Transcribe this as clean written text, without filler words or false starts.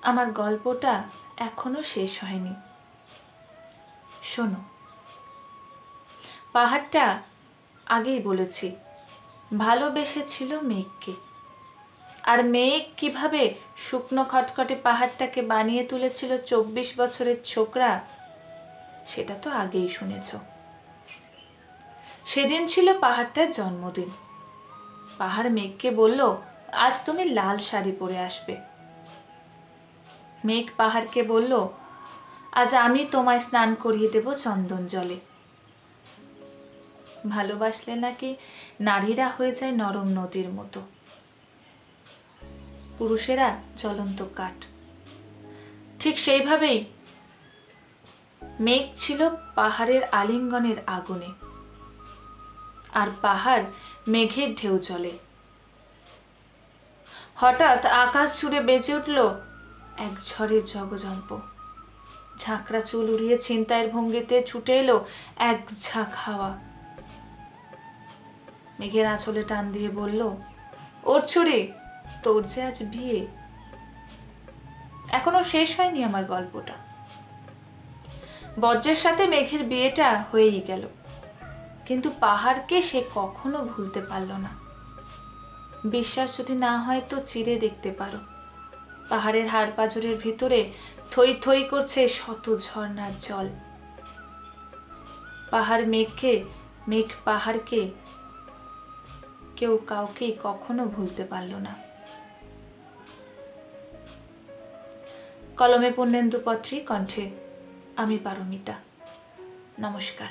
আমার গল্পটা এখনো শেষ হয়নি। শোনো, পাহাড়টা আগেই বলেছি ভালোবেসেছিল মেঘকে, আর মেঘ কিভাবে শুকনো খটখটে পাহাড়টাকে বানিয়ে তুলেছিল 24 বছরের ছোকরা, সেটা তো আগেই শুনেছ। সেদিন ছিল পাহাড়টার জন্মদিন। পাহাড় মেঘকে বলল, আজ তুমি লাল শাড়ি পরে আসবে। মেঘ পাহাড়কে বলল, আজ আমি তোমায় স্নান করিয়ে দেব চন্দন জলে। ভালোবাসলে নাকি নারীরা হয়ে যায় নরম নদীর মতো, পুরুষেরা জ্বলন্ত কাঠ। ঠিক সেইভাবেই মেঘ ছিল পাহাড়ের আলিঙ্গনের আগুনে, আর পাহাড় মেঘের ঢেউ চলে। হঠাৎ আকাশ জুড়ে বেজে উঠল এক ঝড়ের জগজম্প। ঝাঁকড়া চুল উড়িয়ে ছিনতাইয়ের ভঙ্গিতে ছুটে এলো এক ঝাঁক হাওয়া। মেঘের আঁচলে টান দিয়ে বলল, ওর ছুরি, তোর যে আজ বিয়ে। এখনো শেষ হয়নি আমার গল্পটা। বজ্রের সাথে মেঘের বিয়েটা হয়েই গেল, কিন্তু পাহাড়কে সে কখনো ভুলতে পারল না। বিশ্বাস যদি না হয় তো চিরে দেখতে পারো। পাহাড়ের হাড় পাঁজরের ভিতরে থই থই করছে শত ঝর্ণার জল। পাহাড় মেঘকে, মেঘ পাহাড়কে কেউ কাউকেই কখনো ভুলতে পারল না। কলমে পূর্ণেন্দু পত্রী, কণ্ঠে আমি পারমিতা। নমস্কার।